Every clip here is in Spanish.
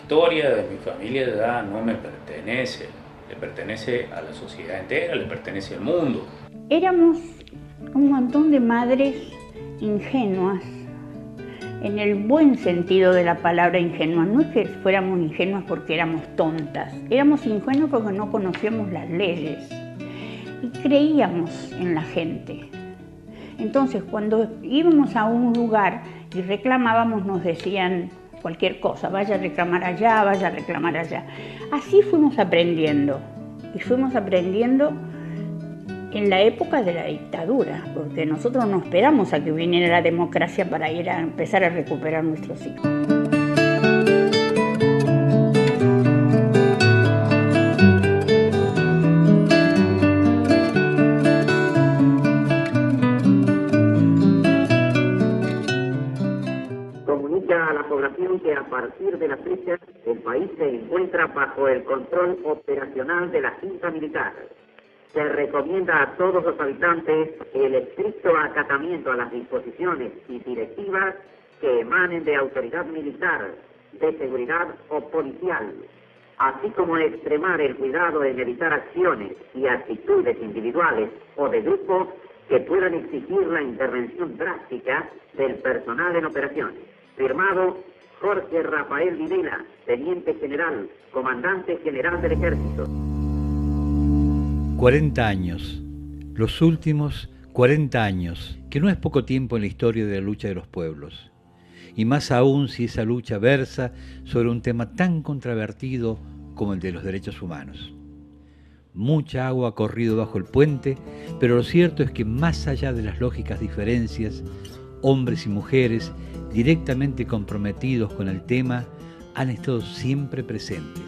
historia de mi familia ya no me pertenece, le pertenece a la sociedad entera, le pertenece al mundo. Éramos un montón de madres ingenuas, en el buen sentido de la palabra ingenuas. No es que fuéramos ingenuas porque éramos tontas, éramos ingenuas porque no conocíamos las leyes y creíamos en la gente. Entonces, cuando íbamos a un lugar y reclamábamos, nos decían cualquier cosa, vaya a reclamar allá, vaya a reclamar allá. Así fuimos aprendiendo, y fuimos aprendiendo en la época de la dictadura, porque nosotros no esperamos a que viniera la democracia para ir a empezar a recuperar nuestros hijos. Comunica a la población que a partir de la fecha el país se encuentra bajo el control operacional de la Junta Militar. Se recomienda a todos los habitantes el estricto acatamiento a las disposiciones y directivas que emanen de autoridad militar, de seguridad o policial, así como extremar el cuidado en evitar acciones y actitudes individuales o de grupo que puedan exigir la intervención drástica del personal en operaciones. Firmado Jorge Rafael Videla, Teniente General, Comandante General del Ejército. 40 años, los últimos 40 años, que no es poco tiempo en la historia de la lucha de los pueblos, y más aún si esa lucha versa sobre un tema tan controvertido como el de los derechos humanos. Mucha agua ha corrido bajo el puente, pero lo cierto es que más allá de las lógicas diferencias, hombres y mujeres directamente comprometidos con el tema han estado siempre presentes.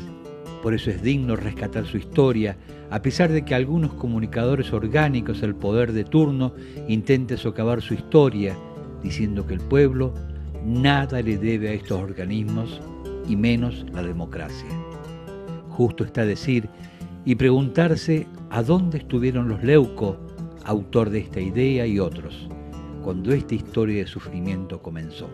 Por eso es digno rescatar su historia, a pesar de que algunos comunicadores orgánicos al poder de turno intenten socavar su historia, diciendo que el pueblo nada le debe a estos organismos, y menos la democracia. Justo está decir y preguntarse a dónde estuvieron los Leuco, autor de esta idea y otros, cuando esta historia de sufrimiento comenzó.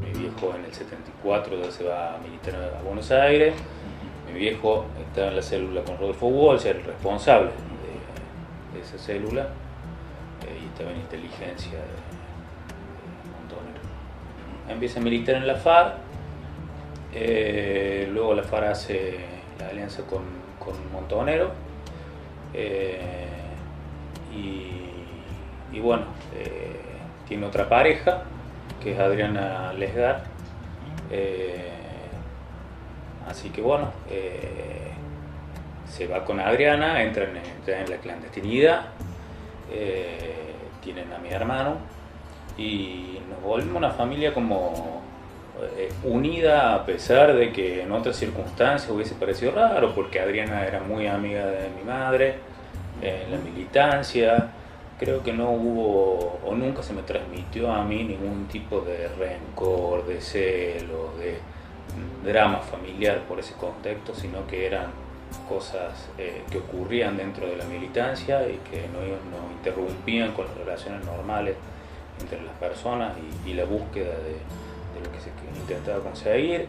Mi viejo en el 74 ya se va a militar a Buenos Aires. Mi viejo estaba en la célula con Rodolfo Walsh, era el responsable de esa célula, y estaba en inteligencia de Montonero. Empieza a militar en la FARC, luego la FARC hace la alianza con Montonero, y bueno, tiene otra pareja, que es Adriana Lesgar. Así que bueno, se va con Adriana, entran en la clandestinidad, tienen a mi hermano y nos volvimos una familia como unida, a pesar de que en otras circunstancias hubiese parecido raro, porque Adriana era muy amiga de mi madre en la militancia. Creo que no hubo o nunca se me transmitió a mí ningún tipo de rencor, de celo, de drama familiar por ese contexto, sino que eran cosas que ocurrían dentro de la militancia y que no interrumpían con las relaciones normales entre las personas y la búsqueda de lo que se intentaba conseguir.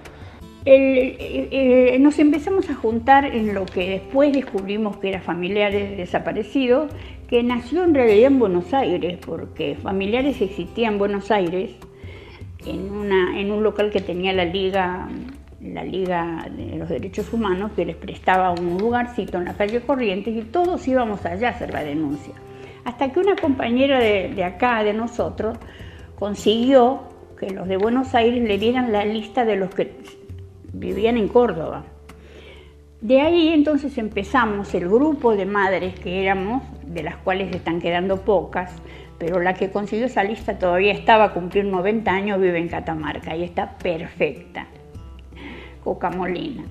Nos empezamos a juntar en lo que después descubrimos que era Familiares Desaparecidos, que nació en realidad en Buenos Aires, porque Familiares existía en Buenos Aires, en un local que tenía la Liga de los Derechos Humanos, que les prestaba un lugarcito en la calle Corrientes, y todos íbamos allá a hacer la denuncia. Hasta que una compañera de acá, de nosotros, consiguió que los de Buenos Aires le dieran la lista de los que vivían en Córdoba. De ahí entonces empezamos el grupo de madres que éramos, de las cuales están quedando pocas, pero la que consiguió esa lista todavía estaba a cumplir 90 años, vive en Catamarca y está perfecta. Coca Molina,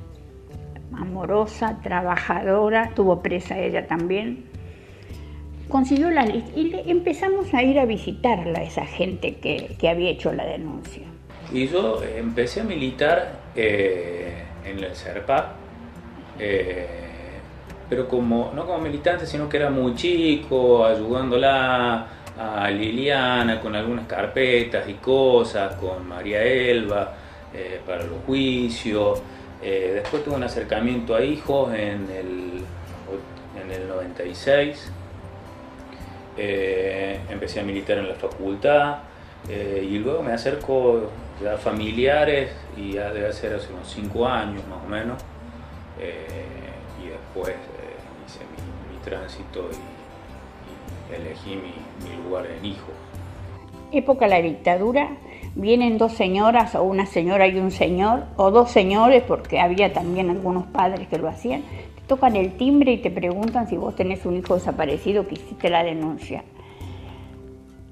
amorosa, trabajadora, tuvo presa ella también. Consiguió la lista y empezamos a ir a visitarla, esa gente que había hecho la denuncia. Y yo empecé a militar en el CERPA, pero no como militante, sino que era muy chico, ayudándola a Liliana con algunas carpetas y cosas, con María Elba, para los juicios. Después tuve un acercamiento a hijos en el 96. Empecé a militar en la facultad y luego me acerco ya a familiares y ya debe ser hace unos 5 años más o menos. Y después hice mi tránsito y elegí mi lugar en hijo. Época de la dictadura, vienen 2 señoras o una señora y un señor, o 2 señores, porque había también algunos padres que lo hacían, te tocan el timbre y te preguntan si vos tenés un hijo desaparecido que hiciste la denuncia.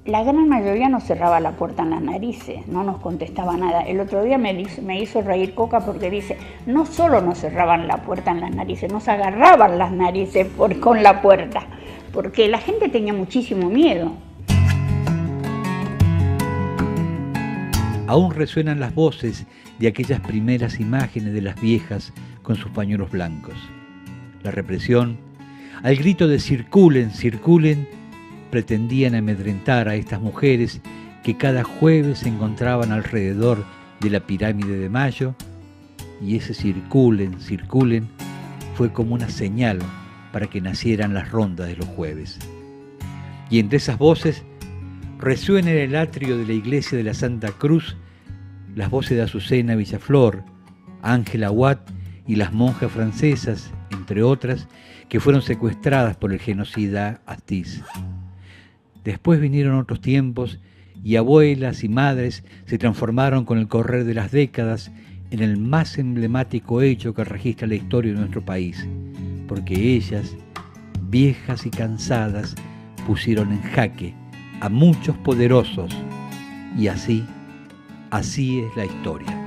La gran mayoría nos cerraba la puerta en las narices, no nos contestaba nada. El otro día me hizo reír Coca porque dice, no solo nos cerraban la puerta en las narices, nos agarraban las narices con la puerta, porque la gente tenía muchísimo miedo. Aún resuenan las voces de aquellas primeras imágenes de las viejas con sus pañuelos blancos. La represión, al grito de circulen, circulen, pretendían amedrentar a estas mujeres que cada jueves se encontraban alrededor de la pirámide de Mayo, y ese circulen, circulen fue como una señal para que nacieran las rondas de los jueves. Y entre esas voces resuena en el atrio de la iglesia de la Santa Cruz las voces de Azucena Villaflor, Ángela Watt y las monjas francesas, entre otras, que fueron secuestradas por el genocida Astiz. Después vinieron otros tiempos y abuelas y madres se transformaron con el correr de las décadas en el más emblemático hecho que registra la historia de nuestro país, porque ellas, viejas y cansadas, pusieron en jaque a muchos poderosos, y así es la historia.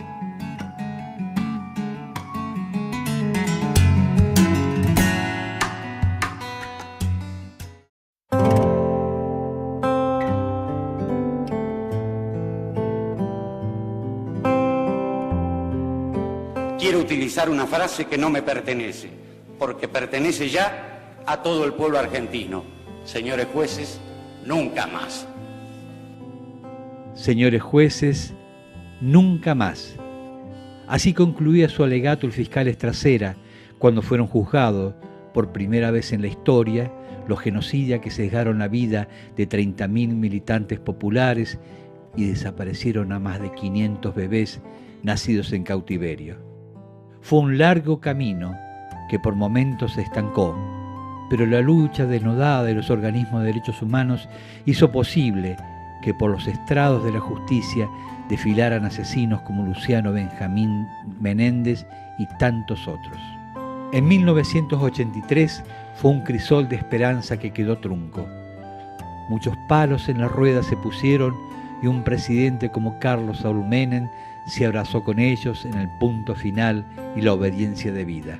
Quiero utilizar una frase que no me pertenece, porque pertenece ya a todo el pueblo argentino. Señores jueces, nunca más. Señores jueces, nunca más. Así concluía su alegato el fiscal Estracera cuando fueron juzgados por primera vez en la historia los genocidas que cegaron la vida de 30.000 militantes populares y desaparecieron a más de 500 bebés nacidos en cautiverio. Fue un largo camino que por momentos se estancó, pero la lucha denodada de los organismos de derechos humanos hizo posible que por los estrados de la justicia desfilaran asesinos como Luciano Benjamín Menéndez y tantos otros. En 1983 fue un crisol de esperanza que quedó trunco. Muchos palos en la rueda se pusieron y un presidente como Carlos Saúl Menem se abrazó con ellos en el punto final y la obediencia debida.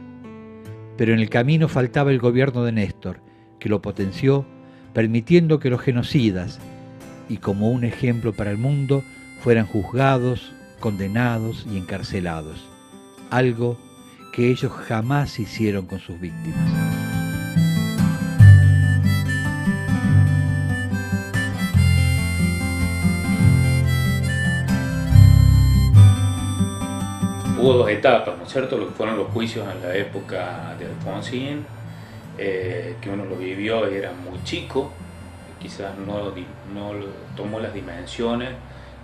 Pero en el camino faltaba el gobierno de Néstor, que lo potenció, permitiendo que los genocidas, y como un ejemplo para el mundo, fueran juzgados, condenados y encarcelados, algo que ellos jamás hicieron con sus víctimas. Hubo 2 etapas, ¿no es cierto? Lo que fueron los juicios en la época de Alfonsín, que uno lo vivió y era muy chico, quizás no tomó las dimensiones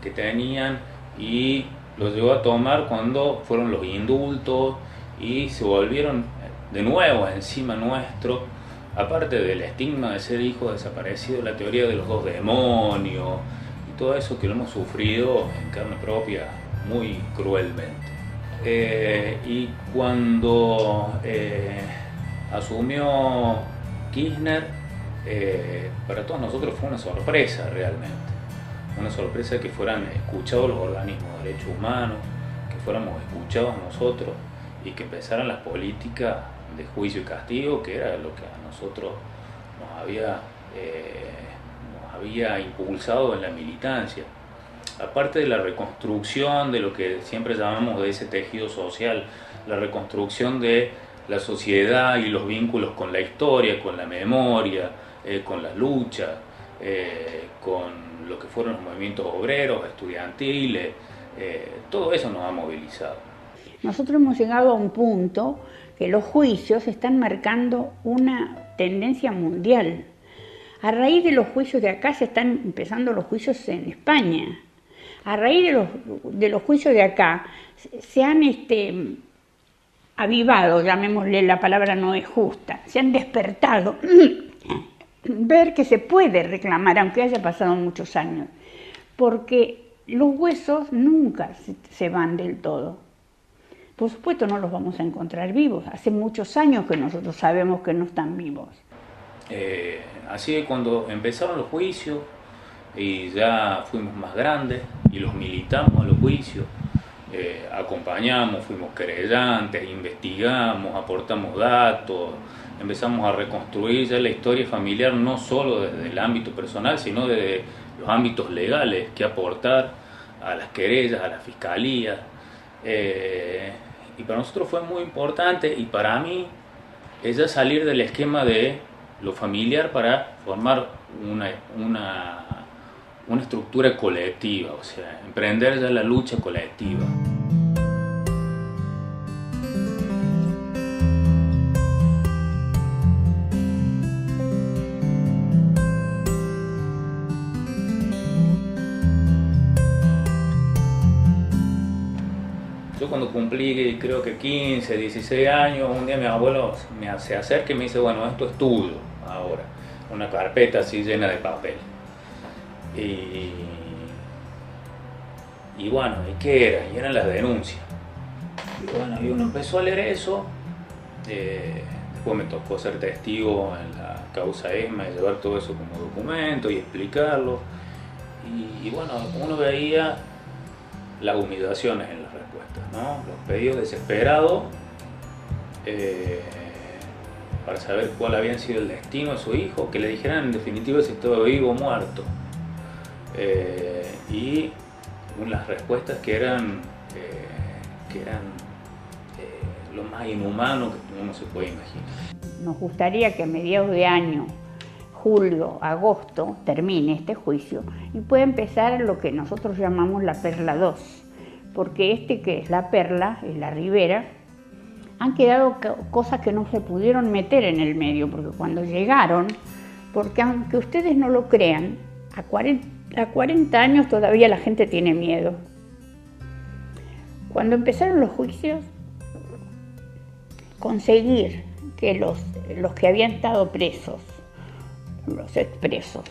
que tenían y lo llegó a tomar cuando fueron los indultos y se volvieron de nuevo encima nuestro, aparte del estigma de ser hijo desaparecido, la teoría de los 2 demonios y todo eso que lo hemos sufrido en carne propia muy cruelmente. Y cuando asumió Kirchner, para todos nosotros fue una sorpresa realmente, una sorpresa que fueran escuchados los organismos de derechos humanos, que fuéramos escuchados nosotros y que empezaran las políticas de juicio y castigo, que era lo que a nosotros nos había impulsado en la militancia. Aparte de la reconstrucción de lo que siempre llamamos de ese tejido social, la reconstrucción de la sociedad y los vínculos con la historia, con la memoria, con la lucha, con lo que fueron los movimientos obreros, estudiantiles, Todo eso nos ha movilizado. Nosotros hemos llegado a un punto que los juicios están marcando una tendencia mundial. A raíz de los juicios de acá se están empezando los juicios en España. A raíz de los juicios de acá se han avivado, llamémosle, la palabra no es justa, se han despertado ver que se puede reclamar, aunque haya pasado muchos años, porque los huesos nunca se van del todo. Por supuesto no los vamos a encontrar vivos, hace muchos años que nosotros sabemos que no están vivos. Así que cuando empezaron los juicios y ya fuimos más grandes y los militamos a los juicios, acompañamos, fuimos querellantes, investigamos, aportamos datos, empezamos a reconstruir ya la historia familiar no solo desde el ámbito personal, sino desde los ámbitos legales que aportar a las querellas, a la fiscalía. Y para nosotros fue muy importante, y para mí es ya salir del esquema de lo familiar para formar una estructura colectiva, o sea, emprender ya la lucha colectiva. Yo cuando cumplí creo que 15, 16 años, un día mi abuelo se acerca y me dice, bueno, esto es tuyo ahora, una carpeta así llena de papel. Y bueno, ¿y qué era? Y eran las denuncias. Y bueno, y uno empezó a leer eso, después me tocó ser testigo en la causa ESMA y llevar todo eso como documento y explicarlo. Y bueno, uno veía las humillaciones en las respuestas, ¿no? Los pedidos desesperados para saber cuál había sido el destino de su hijo, que le dijeran en definitiva si estaba vivo o muerto. Y unas respuestas que eran lo más inhumano que uno se puede imaginar. Nos gustaría que a mediados de año, julio, agosto, termine este juicio y pueda empezar lo que nosotros llamamos la Perla 2, porque que es la Perla, es la Ribera, han quedado cosas que no se pudieron meter en el medio, porque cuando llegaron, porque aunque ustedes no lo crean, a 40 años todavía la gente tiene miedo. Cuando empezaron los juicios, conseguir que los que habían estado presos, los expresos,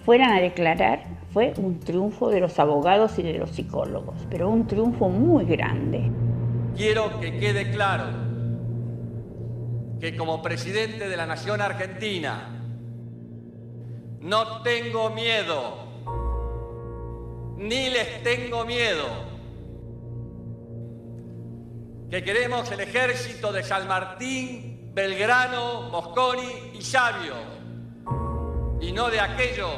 fueran a declarar, fue un triunfo de los abogados y de los psicólogos, pero un triunfo muy grande. Quiero que quede claro que como presidente de la Nación Argentina no tengo miedo, ni les tengo miedo, que queremos el ejército de San Martín, Belgrano, Mosconi y Sabio, y no de aquellos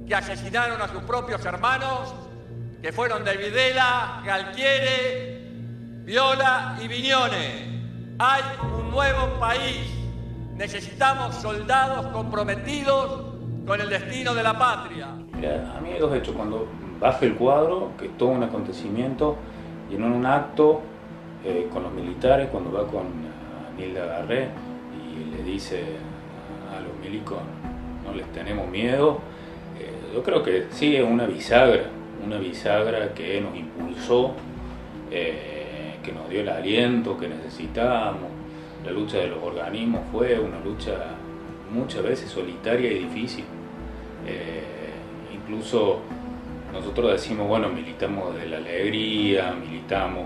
que asesinaron a sus propios hermanos, que fueron de Videla, Galtieri, Viola y Viñones. Hay un nuevo país. Necesitamos soldados comprometidos con el destino de la patria. Mira, a mí hay dos hechos. Cuando baja el cuadro, que es todo un acontecimiento, y en un acto con los militares, cuando va con Nilda Garré y le dice a los milicos, no les tenemos miedo, yo creo que sí es una bisagra que nos impulsó, que nos dio el aliento que necesitábamos. La lucha de los organismos fue una lucha muchas veces solitaria y difícil. Incluso nosotros decimos, bueno, militamos de la alegría, militamos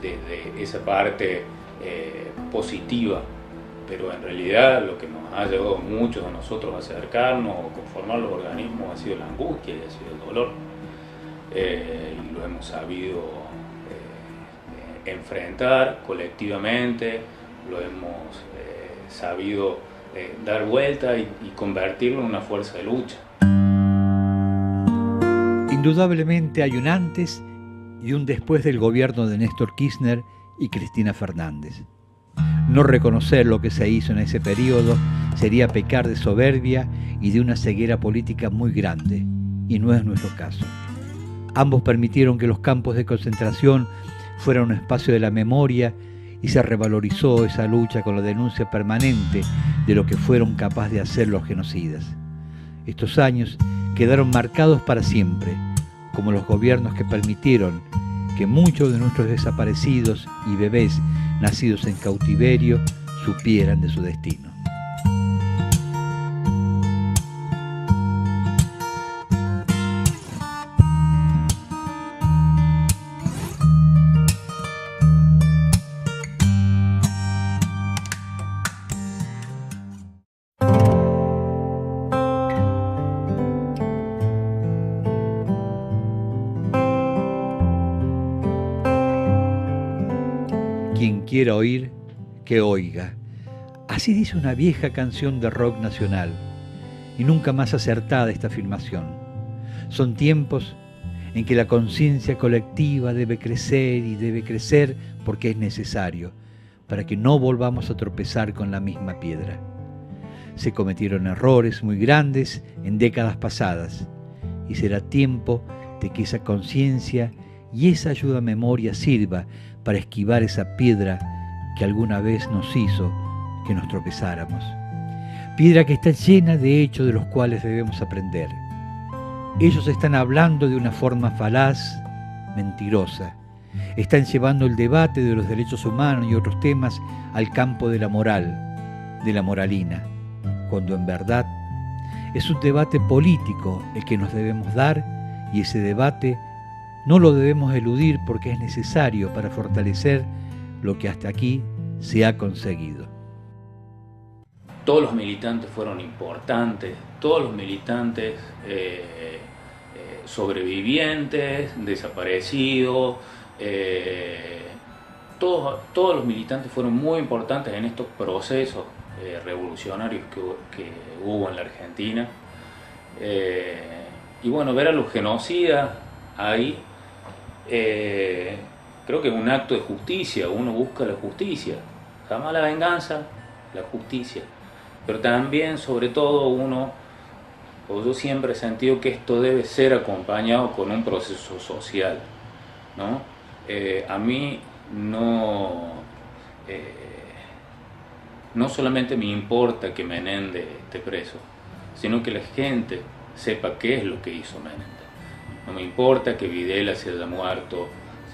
desde esa parte positiva, pero en realidad lo que nos ha llevado a muchos de nosotros a acercarnos o conformar los organismos ha sido la angustia y ha sido el dolor. Y lo hemos sabido enfrentar colectivamente, lo hemos sabido dar vuelta y convertirlo en una fuerza de lucha. Indudablemente hay un antes y un después del gobierno de Néstor Kirchner y Cristina Fernández. No reconocer lo que se hizo en ese periodo sería pecar de soberbia y de una ceguera política muy grande. y no es nuestro caso. Ambos permitieron que los campos de concentración fueran un espacio de la memoria y se revalorizó esa lucha con la denuncia permanente de lo que fueron capaces de hacer los genocidas. Estos años quedaron marcados para siempre, como los gobiernos que permitieron que muchos de nuestros desaparecidos y bebés nacidos en cautiverio supieran de su destino. Quien quiera oír, que oiga. Así dice una vieja canción de rock nacional, y nunca más acertada esta afirmación. Son tiempos en que la conciencia colectiva debe crecer y debe crecer porque es necesario, para que no volvamos a tropezar con la misma piedra. Se cometieron errores muy grandes en décadas pasadas, y será tiempo de que esa conciencia y esa ayuda a memoria sirva para esquivar esa piedra que alguna vez nos hizo que nos tropezáramos. Piedra que está llena de hechos de los cuales debemos aprender. Ellos están hablando de una forma falaz, mentirosa. Están llevando el debate de los derechos humanos y otros temas al campo de la moral, de la moralina, cuando en verdad es un debate político el que nos debemos dar, y ese debate no lo debemos eludir porque es necesario para fortalecer lo que hasta aquí se ha conseguido. Todos los militantes fueron importantes, todos los militantes sobrevivientes, desaparecidos, todos los militantes fueron muy importantes en estos procesos revolucionarios que hubo en la Argentina. Y bueno, ver a los genocidas ahí, creo que es un acto de justicia. Uno busca la justicia, jamás la venganza, la justicia. Pero también, sobre todo, yo siempre he sentido que esto debe ser acompañado con un proceso social, ¿no? A mí no solamente me importa que Menéndez esté preso, sino que la gente sepa qué es lo que hizo Menéndez. No me importa que Videla se haya muerto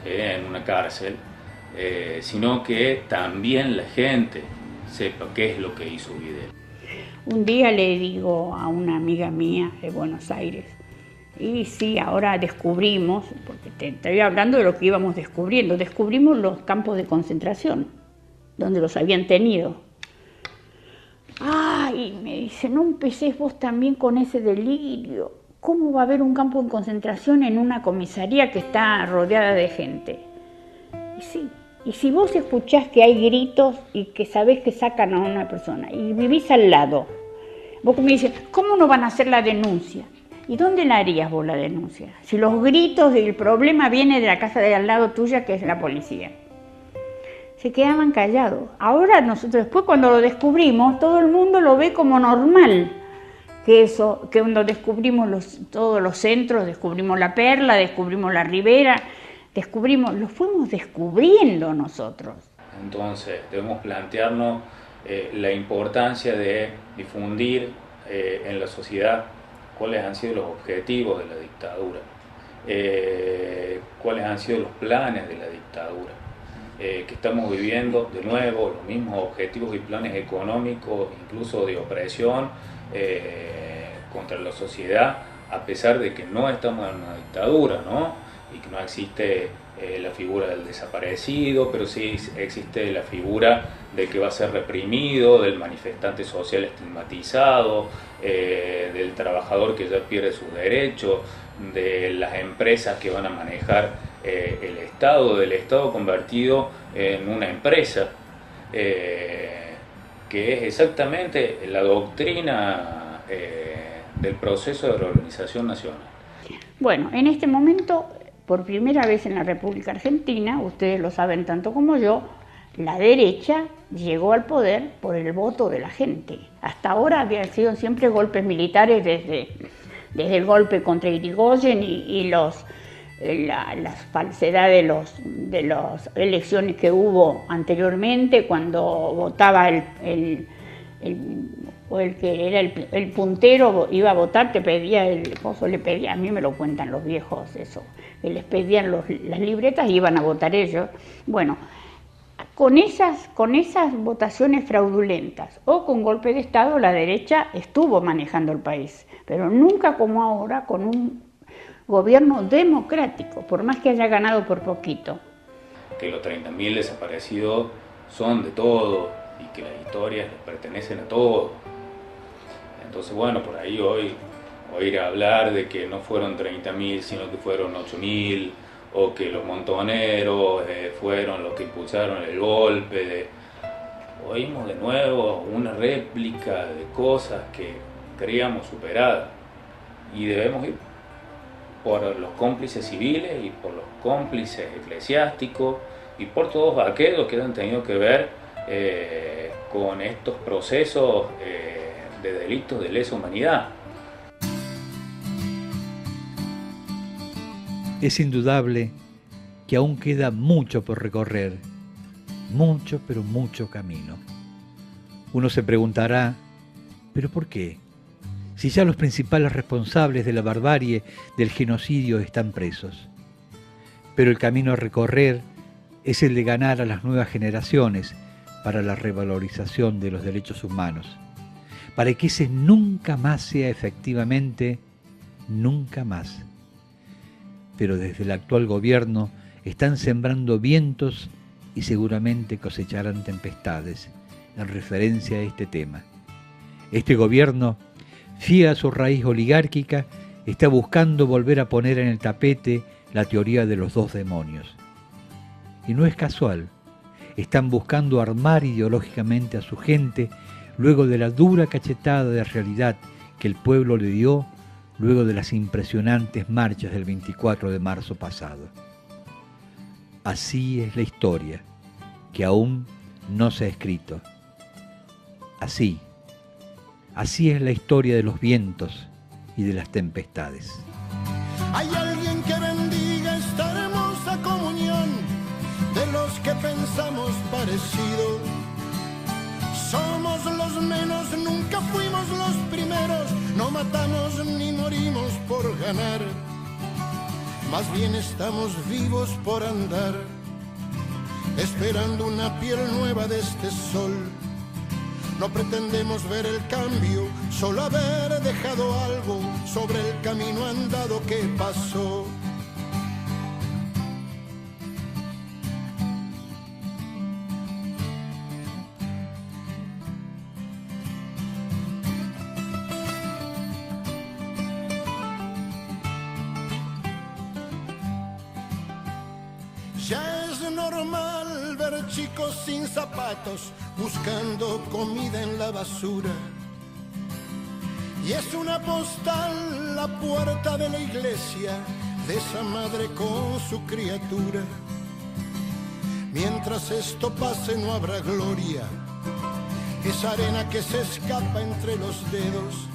en una cárcel, sino que también la gente sepa qué es lo que hizo Videla. Un día le digo a una amiga mía de Buenos Aires, y sí, ahora descubrimos, porque te estoy hablando de lo que íbamos descubriendo, descubrimos los campos de concentración, donde los habían tenido. Ay, me dice, no empecés vos también con ese delirio. ¿Cómo va a haber un campo de concentración en una comisaría que está rodeada de gente? Y sí, y si vos escuchás que hay gritos y que sabés que sacan a una persona y vivís al lado, vos me dices, ¿cómo no van a hacer la denuncia? ¿Y dónde la harías vos la denuncia? Si los gritos y el problema viene de la casa de al lado tuya, que es la policía. Se quedaban callados. Ahora nosotros, después cuando lo descubrimos, todo el mundo lo ve como normal. Que cuando descubrimos todos los centros, descubrimos La Perla, descubrimos La Ribera, lo fuimos descubriendo nosotros. Entonces debemos plantearnos la importancia de difundir en la sociedad cuáles han sido los objetivos de la dictadura, cuáles han sido los planes de la dictadura, que estamos viviendo de nuevo los mismos objetivos y planes económicos, incluso de opresión contra la sociedad, a pesar de que no estamos en una dictadura, ¿no? Y que no existe la figura del desaparecido, pero sí existe la figura del que va a ser reprimido, del manifestante social estigmatizado, del trabajador que ya pierde sus derechos, de las empresas que van a manejar el Estado, del Estado convertido en una empresa, que es exactamente la doctrina del proceso de reorganización nacional. Bueno, en este momento, por primera vez en la República Argentina, ustedes lo saben tanto como yo, la derecha llegó al poder por el voto de la gente. Hasta ahora habían sido siempre golpes militares desde el golpe contra Irigoyen y las falsedades de las elecciones que hubo anteriormente, cuando votaba el que era el puntero, iba a votar, te pedía el coso, le pedía, a mí me lo cuentan los viejos eso, que les pedían las libretas y iban a votar ellos. Bueno, con esas votaciones fraudulentas o con golpe de Estado, la derecha estuvo manejando el país, pero nunca como ahora, con un gobierno democrático, por más que haya ganado por poquito. Que los 30.000 desaparecidos son de todos y que las historias les pertenecen a todos. Entonces, bueno, por ahí hoy oír hablar de que no fueron 30.000, sino que fueron 8.000, o que los montoneros fueron los que impulsaron el golpe. Oímos de nuevo una réplica de cosas que creíamos superadas, y debemos ir por los cómplices civiles y por los cómplices eclesiásticos y por todos aquellos que han tenido que ver con estos procesos de delitos de lesa humanidad. Es indudable que aún queda mucho por recorrer, mucho, pero mucho camino. Uno se preguntará, ¿pero por qué? Si ya los principales responsables de la barbarie del genocidio están presos. Pero el camino a recorrer es el de ganar a las nuevas generaciones para la revalorización de los derechos humanos, para que ese nunca más sea efectivamente nunca más. Pero desde el actual gobierno están sembrando vientos y seguramente cosecharán tempestades en referencia a este tema. Este gobierno, fiel a su raíz oligárquica, está buscando volver a poner en el tapete la teoría de los dos demonios. Y no es casual, están buscando armar ideológicamente a su gente luego de la dura cachetada de realidad que el pueblo le dio luego de las impresionantes marchas del 24 de marzo pasado. Así es la historia, que aún no se ha escrito. Así es la historia de los vientos y de las tempestades. Hay alguien que bendiga esta hermosa comunión de los que pensamos parecido. Somos los menos, nunca fuimos los primeros, no matamos ni morimos por ganar, más bien estamos vivos por andar, esperando una piel nueva de este sol. No pretendemos ver el cambio, solo haber dejado algo sobre el camino andado que pasó. Ya es normal ver chicos sin zapatos buscando comida en la basura. Y es una postal la puerta de la iglesia de esa madre con su criatura. Mientras esto pase no habrá gloria, esa arena que se escapa entre los dedos